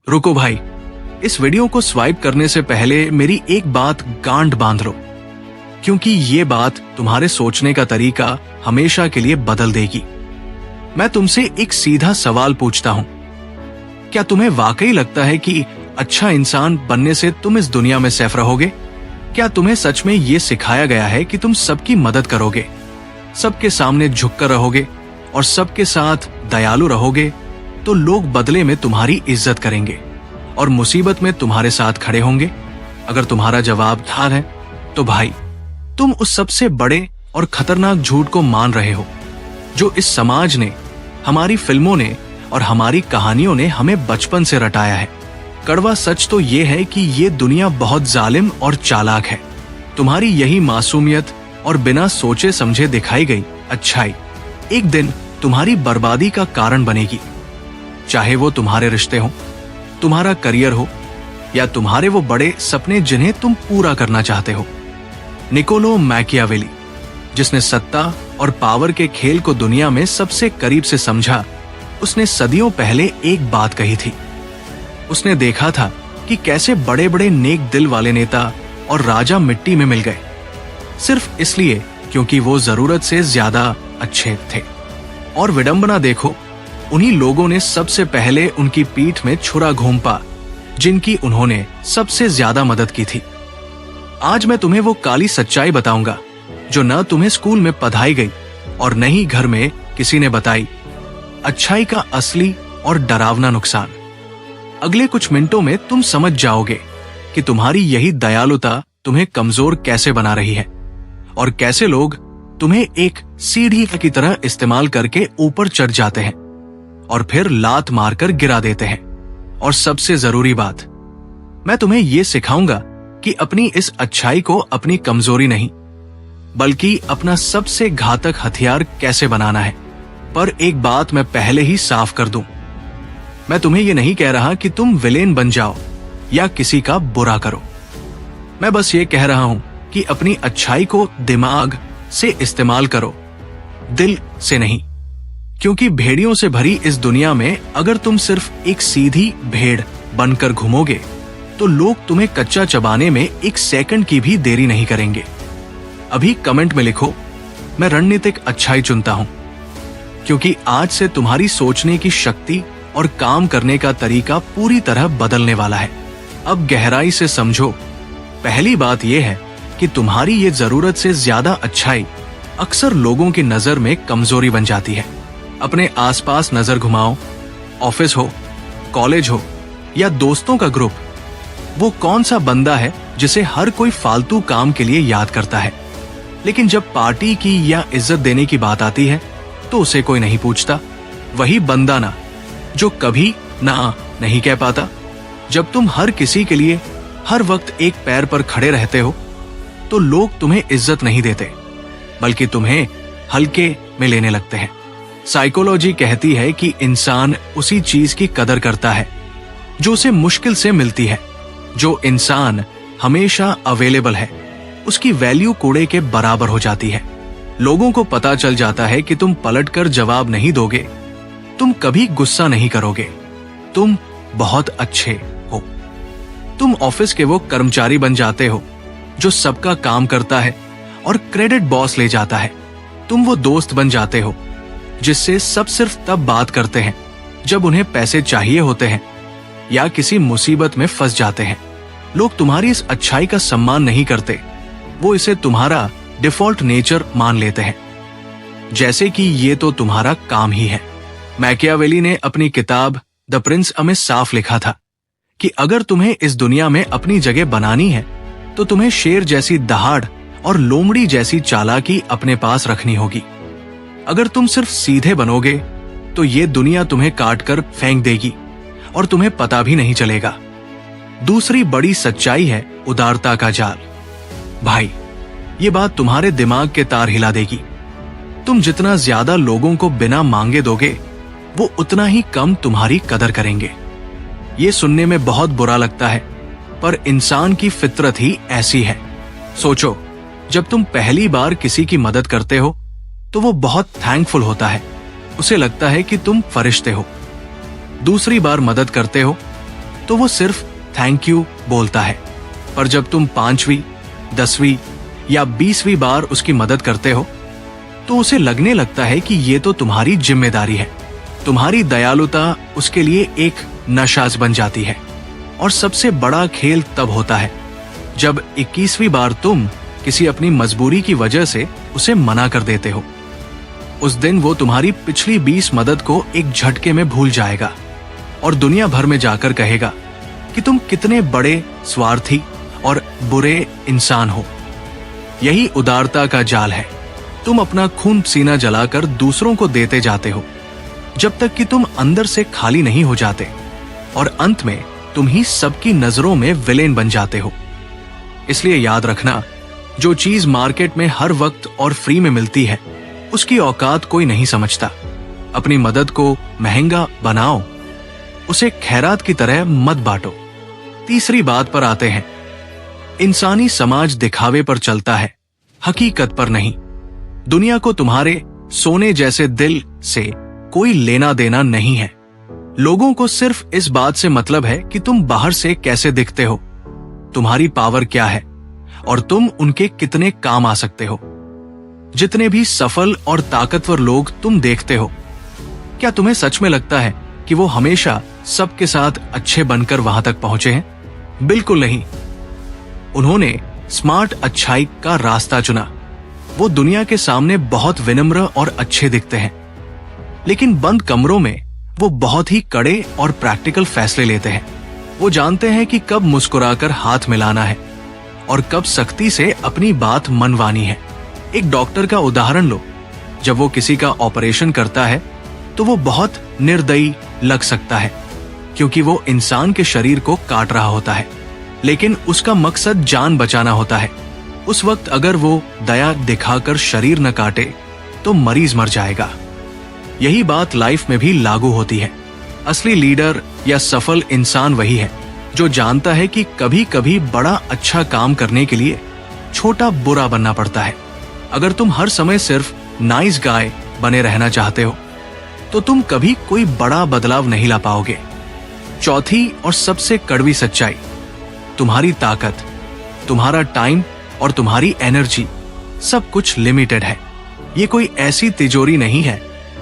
रुको भाई, इस वीडियो को स्वाइप करने से पहले मेरी एक बात गांठ बांध लो, क्योंकि ये बात तुम्हारे सोचने का तरीका हमेशा के लिए बदल देगी। मैं तुमसे एक सीधा सवाल पूछता हूं, क्या तुम्हें वाकई लगता है कि अच्छा इंसान बनने से तुम इस दुनिया में सेफ रहोगे? क्या तुम्हें सच में ये सिखाया गया है कि तुम सबकी मदद करोगे, सबके सामने झुककर रहोगे और सबके साथ दयालु रहोगे, तो लोग बदले में तुम्हारी इज्जत करेंगे और मुसीबत में तुम्हारे साथ खड़े होंगे? अगर तुम्हारा जवाब हाँ है, तो भाई तुम उस सबसे बड़े और खतरनाक झूठ को मान रहे हो जो इस समाज ने, हमारी फिल्मों ने और हमारी कहानियों ने हमें बचपन से रटाया है। कड़वा सच तो ये है कि ये दुनिया बहुत जालिम और चालाक है। तुम्हारी यही मासूमियत और बिना सोचे समझे दिखाई गई अच्छाई एक दिन तुम्हारी बर्बादी का कारण बनेगी। चाहे वो तुम्हारे रिश्ते हो, तुम्हारा करियर हो या तुम्हारे वो बड़े सपने जिन्हें तुम पूरा करना चाहते हो। निकोलो मैकियावेली, जिसने सत्ता और पावर के खेल को दुनिया में सबसे करीब से समझा, उसने सदियों पहले एक बात कही थी। उसने देखा था कि कैसे बड़े बड़े नेक दिल वाले नेता और राजा मिट्टी में मिल गए, सिर्फ इसलिए क्योंकि वो जरूरत से ज्यादा अच्छे थे। और विडंबना देखो, उन्हीं लोगों ने सबसे पहले उनकी पीठ में छुरा घोंपा जिनकी उन्होंने सबसे ज्यादा मदद की थी। आज मैं तुम्हें वो काली सच्चाई बताऊंगा जो न तुम्हें स्कूल में पढ़ाई गई और न ही घर में किसी ने बताई। अच्छाई का असली और डरावना नुकसान। अगले कुछ मिनटों में तुम समझ जाओगे कि तुम्हारी यही दयालुता तुम्हें कमजोर कैसे बना रही है और कैसे लोग तुम्हें एक सीढ़ी की तरह इस्तेमाल करके ऊपर चढ़ जाते हैं और फिर लात मारकर गिरा देते हैं। और सबसे जरूरी बात, मैं तुम्हें यह सिखाऊंगा कि अपनी इस अच्छाई को अपनी कमजोरी नहीं बल्कि अपना सबसे घातक हथियार कैसे बनाना है। पर एक बात मैं पहले ही साफ कर दूं, मैं तुम्हें यह नहीं कह रहा कि तुम विलेन बन जाओ या किसी का बुरा करो। मैं बस ये कह रहा हूं कि अपनी अच्छाई को दिमाग से इस्तेमाल करो, दिल से नहीं। क्योंकि भेड़ियों से भरी इस दुनिया में अगर तुम सिर्फ एक सीधी भेड़ बनकर घूमोगे तो लोग तुम्हें कच्चा चबाने में एक सेकंड की भी देरी नहीं करेंगे। अभी कमेंट में लिखो, मैं रणनीतिक अच्छाई चुनता हूं, क्योंकि आज से तुम्हारी सोचने की शक्ति और काम करने का तरीका पूरी तरह बदलने वाला है। अब गहराई से समझो। पहली बात यह है कि तुम्हारी ये जरूरत से ज्यादा अच्छाई अक्सर लोगों की नजर में कमजोरी बन जाती है। अपने आसपास नजर घुमाओ, ऑफिस हो, कॉलेज हो या दोस्तों का ग्रुप, वो कौन सा बंदा है जिसे हर कोई फालतू काम के लिए याद करता है, लेकिन जब पार्टी की या इज्जत देने की बात आती है तो उसे कोई नहीं पूछता। वही बंदा ना जो कभी ना नहीं कह पाता। जब तुम हर किसी के लिए हर वक्त एक पैर पर खड़े रहते हो तो लोग तुम्हें इज्जत नहीं देते बल्कि तुम्हें हल्के में लेने लगते हैं। साइकोलॉजी कहती है कि इंसान उसी चीज की कदर करता है जो उसे मुश्किल से मिलती है। जो इंसान हमेशा अवेलेबल है उसकी वैल्यू कूड़े के बराबर हो जाती है। लोगों को पता चल जाता है कि तुम पलटकर जवाब नहीं दोगे, तुम कभी गुस्सा नहीं करोगे, तुम बहुत अच्छे हो। तुम ऑफिस के वो कर्मचारी बन जाते हो जो सबका काम करता है और क्रेडिट बॉस ले जाता है। तुम वो दोस्त बन जाते हो जिससे सब सिर्फ तब बात करते हैं जब उन्हें पैसे चाहिए होते हैं या किसी मुसीबत में फंस जाते हैं। लोग तुम्हारी इस अच्छाई का सम्मान नहीं करते, वो इसे तुम्हारा डिफॉल्ट नेचर मान लेते हैं, जैसे कि ये तो तुम्हारा काम ही है। मैकियावेली ने अपनी किताब द प्रिंस में साफ लिखा था कि अगर तुम्हें इस दुनिया में अपनी जगह बनानी है तो तुम्हें शेर जैसी दहाड़ और लोमड़ी जैसी चालाकी अपने पास रखनी होगी। अगर तुम सिर्फ सीधे बनोगे तो ये दुनिया तुम्हें काटकर फेंक देगी और तुम्हें पता भी नहीं चलेगा। दूसरी बड़ी सच्चाई है उदारता का जाल। भाई, ये बात तुम्हारे दिमाग के तार हिला देगी। तुम जितना ज्यादा लोगों को बिना मांगे दोगे वो उतना ही कम तुम्हारी कदर करेंगे। ये सुनने में बहुत बुरा लगता है, पर इंसान की फितरत ही ऐसी है। सोचो, जब तुम पहली बार किसी की मदद करते हो तो वो बहुत थैंकफुल होता है, उसे लगता है कि तुम फरिश्ते हो। दूसरी बार मदद करते हो तो वो सिर्फ थैंक यू बोलता है। पर जब तुम 5वीं, 10वीं या 20वीं बार उसकी मदद करते हो तो उसे लगने लगता है कि ये तो तुम्हारी जिम्मेदारी है। तुम्हारी दयालुता उसके लिए एक नशा बन जाती है। और सबसे बड़ा खेल तब होता है जब 21वीं बार तुम किसी अपनी मजबूरी की वजह से उसे मना कर देते हो। उस दिन वो तुम्हारी पिछली 20 मदद को एक झटके में भूल जाएगा और दुनिया भर में जाकर कहेगा कि तुम कितने बड़े स्वार्थी और बुरे इंसान हो। यही उदारता का जाल है। तुम अपना खून पसीना जलाकर दूसरों को देते जाते हो जब तक कि तुम अंदर से खाली नहीं हो जाते और अंत में तुम ही सबकी नजरों में विलेन बन जाते हो। इसलिए याद रखना, जो चीज मार्केट में हर वक्त और फ्री में मिलती है उसकी औकात कोई नहीं समझता। अपनी मदद को महंगा बनाओ, उसे खैरात की तरह मत बांटो। तीसरी बात पर आते हैं। इंसानी समाज दिखावे पर चलता है, हकीकत पर नहीं। दुनिया को तुम्हारे सोने जैसे दिल से कोई लेना देना नहीं है। लोगों को सिर्फ इस बात से मतलब है कि तुम बाहर से कैसे दिखते हो, तुम्हारी पावर क्या है और तुम उनके कितने काम आ सकते हो। जितने भी सफल और ताकतवर लोग तुम देखते हो, क्या तुम्हें सच में लगता है कि वो हमेशा सबके साथ अच्छे बनकर वहां तक पहुंचे हैं? बिल्कुल नहीं। उन्होंने स्मार्ट अच्छाई का रास्ता चुना। वो दुनिया के सामने बहुत विनम्र और अच्छे दिखते हैं, लेकिन बंद कमरों में वो बहुत ही कड़े और प्रैक्टिकल फैसले लेते हैं। वो जानते हैं कि कब मुस्कुराकर हाथ मिलाना है और कब सख्ती से अपनी बात मनवानी है। एक डॉक्टर का उदाहरण लो। जब वो किसी का ऑपरेशन करता है तो वो बहुत निर्दयी लग सकता है क्योंकि वो इंसान के शरीर को काट रहा होता है, लेकिन उसका मकसद जान बचाना होता है। उस वक्त अगर वो दया दिखाकर शरीर न काटे तो मरीज मर जाएगा। यही बात लाइफ में भी लागू होती है। असली लीडर या सफल इंसान वही है जो जानता है कि कभी कभी बड़ा अच्छा काम करने के लिए छोटा बुरा बनना पड़ता है। अगर तुम हर समय सिर्फ नाइस गाय बने रहना चाहते हो तो तुम कभी कोई बड़ा बदलाव नहीं ला पाओगे। चौथी और सबसे कड़वी सच्चाई, तुम्हारी ताकत, तुम्हारा टाइम और तुम्हारी एनर्जी सब कुछ लिमिटेड है। ये कोई ऐसी तिजोरी नहीं है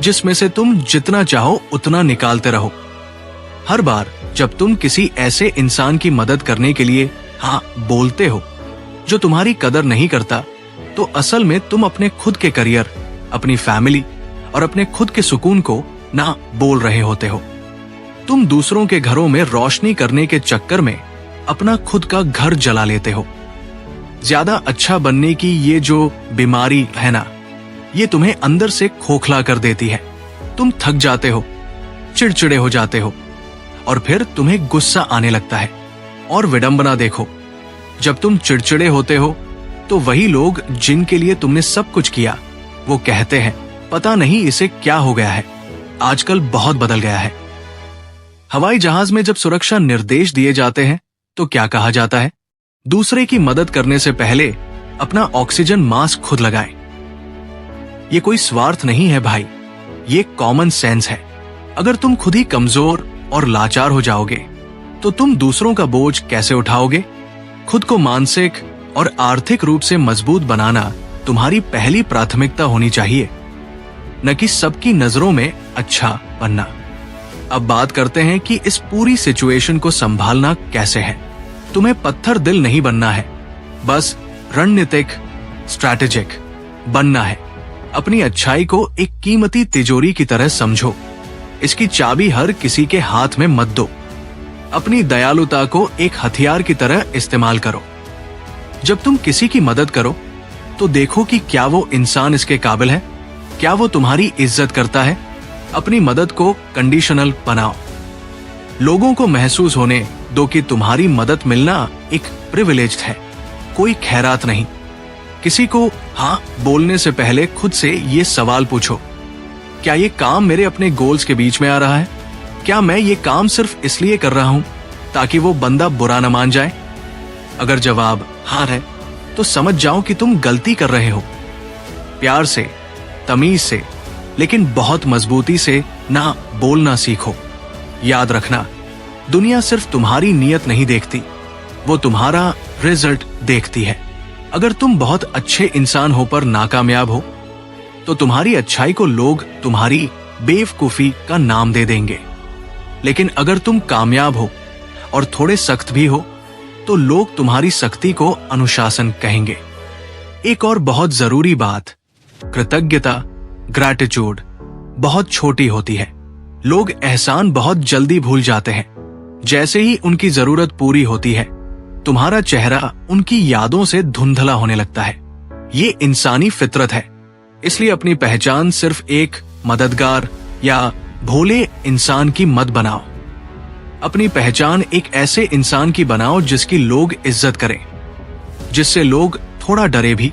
जिसमें से तुम जितना चाहो उतना निकालते रहो। हर बार जब तुम किसी ऐसे इंसान की मदद करने के लिए हाँ बोलते हो जो तुम्हारी कदर नहीं करता, तो असल में तुम अपने खुद के करियर, अपनी फैमिली और अपने खुद के सुकून को ना बोल रहे होते हो। तुम दूसरों के घरों में रोशनी करने के चक्कर में अपना खुद का घर जला लेते हो। ज्यादा अच्छा बनने की ये जो बीमारी है ना, ये तुम्हें अंदर से खोखला कर देती है। तुम थक जाते हो, चिड़चिड़े हो जाते हो और फिर तुम्हें गुस्सा आने लगता है। और विडंबना देखो, जब तुम चिड़चिड़े होते हो तो वही लोग जिनके लिए तुमने सब कुछ किया वो कहते हैं पता नहीं इसे क्या हो गया है, आजकल बहुत बदल गया है। हवाई जहाज में जब सुरक्षा निर्देश दिए जाते हैं तो क्या कहा जाता है? दूसरे की मदद करने से पहले अपना ऑक्सीजन मास्क खुद लगाएं। ये कोई स्वार्थ नहीं है भाई, ये कॉमन सेंस है। अगर तुम खुद ही कमजोर और लाचार हो जाओगे तो तुम दूसरों का बोझ कैसे उठाओगे? खुद को मानसिक और आर्थिक रूप से मजबूत बनाना तुम्हारी पहली प्राथमिकता होनी चाहिए, न कि सबकी नजरों में अच्छा बनना। अब बात करते हैं कि इस पूरी सिचुएशन को संभालना कैसे है। तुम्हें पत्थर दिल नहीं बनना है, बस रणनीतिक स्ट्रैटेजिक बनना है। अपनी अच्छाई को एक कीमती तिजोरी की तरह समझो। इसकी चाबी हर किसी के हाथ में मत दो। अपनी दयालुता को एक हथियार की तरह इस्तेमाल करो। जब तुम किसी की मदद करो तो देखो कि क्या वो इंसान इसके काबिल है, क्या वो तुम्हारी इज्जत करता है। अपनी मदद को कंडीशनल बनाओ। लोगों को महसूस होने दो कि तुम्हारी मदद मिलना एक प्रिविलेज है, कोई खैरात नहीं। किसी को हाँ बोलने से पहले खुद से ये सवाल पूछो, क्या ये काम मेरे अपने गोल्स के बीच में आ रहा है? क्या मैं ये काम सिर्फ इसलिए कर रहा हूं ताकि वो बंदा बुरा न मान जाए? अगर जवाब हाँ है तो समझ जाओ कि तुम गलती कर रहे हो। प्यार से, तमीज से, लेकिन बहुत मजबूती से ना बोलना सीखो। याद रखना, दुनिया सिर्फ तुम्हारी नीयत नहीं देखती, वो तुम्हारा रिजल्ट देखती है। अगर तुम बहुत अच्छे इंसान हो पर नाकामयाब हो तो तुम्हारी अच्छाई को लोग तुम्हारी बेवकूफी का नाम दे देंगे। लेकिन अगर तुम कामयाब हो और थोड़े सख्त भी हो तो लोग तुम्हारी सख्ती को अनुशासन कहेंगे। एक और बहुत जरूरी बात, कृतज्ञता, ग्रैटिट्यूड बहुत छोटी होती है। लोग एहसान बहुत जल्दी भूल जाते हैं। जैसे ही उनकी जरूरत पूरी होती है तुम्हारा चेहरा उनकी यादों से धुंधला होने लगता है। ये इंसानी फितरत है। इसलिए अपनी पहचान सिर्फ एक मददगार या भोले इंसान की मत बनाओ। अपनी पहचान एक ऐसे इंसान की बनाओ जिसकी लोग इज्जत करें, जिससे लोग थोड़ा डरे भी।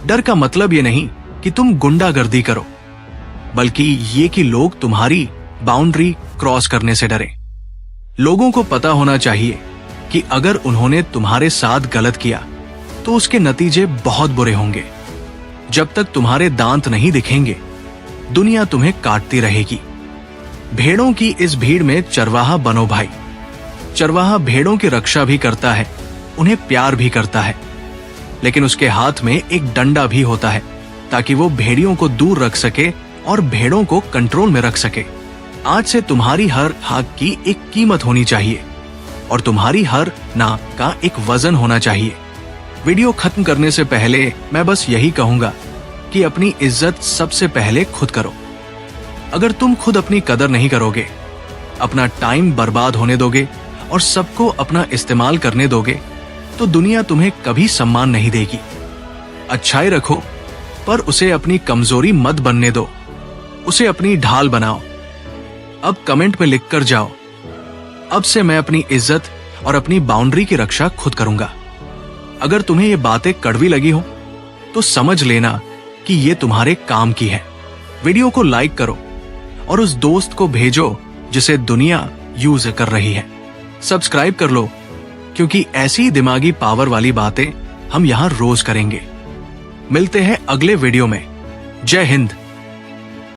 डर का मतलब ये नहीं कि तुम गुंडागर्दी करो, बल्कि ये कि लोग तुम्हारी बाउंड्री क्रॉस करने से डरें। लोगों को पता होना चाहिए कि अगर उन्होंने तुम्हारे साथ गलत किया तो उसके नतीजे बहुत बुरे होंगे। जब तक तुम्हारे दांत नहीं दिखेंगे दुनिया तुम्हें काटती रहेगी। भेड़ों की इस भीड़ में चरवाहा बनो भाई। चरवाहा भेड़ों की रक्षा भी करता है, उन्हें प्यार भी करता है, लेकिन उसके हाथ में एक डंडा भी होता है ताकि वो भेड़ियों को दूर रख सके और भेड़ों को कंट्रोल में रख सके। आज से तुम्हारी हर हाक की एक कीमत होनी चाहिए और तुम्हारी हर ना का एक वजन होना चाहिए। वीडियो खत्म करने से पहले मैं बस यही कहूंगा कि अपनी इज्जत सबसे पहले खुद करो। अगर तुम खुद अपनी कदर नहीं करोगे, अपना टाइम बर्बाद होने दोगे और सबको अपना इस्तेमाल करने दोगे तो दुनिया तुम्हें कभी सम्मान नहीं देगी। अच्छाई रखो पर उसे अपनी कमजोरी मत बनने दो, उसे अपनी ढाल बनाओ। अब कमेंट में लिख कर जाओ, अब से मैं अपनी इज्जत और अपनी बाउंड्री की रक्षा खुद करूंगा। अगर तुम्हें ये बातें कड़वी लगी हो तो समझ लेना कि ये तुम्हारे काम की है। वीडियो को लाइक करो और उस दोस्त को भेजो जिसे दुनिया यूज कर रही है। सब्सक्राइब कर लो क्योंकि ऐसी दिमागी पावर वाली बातें हम यहां रोज करेंगे। मिलते हैं अगले वीडियो में। जय हिंद।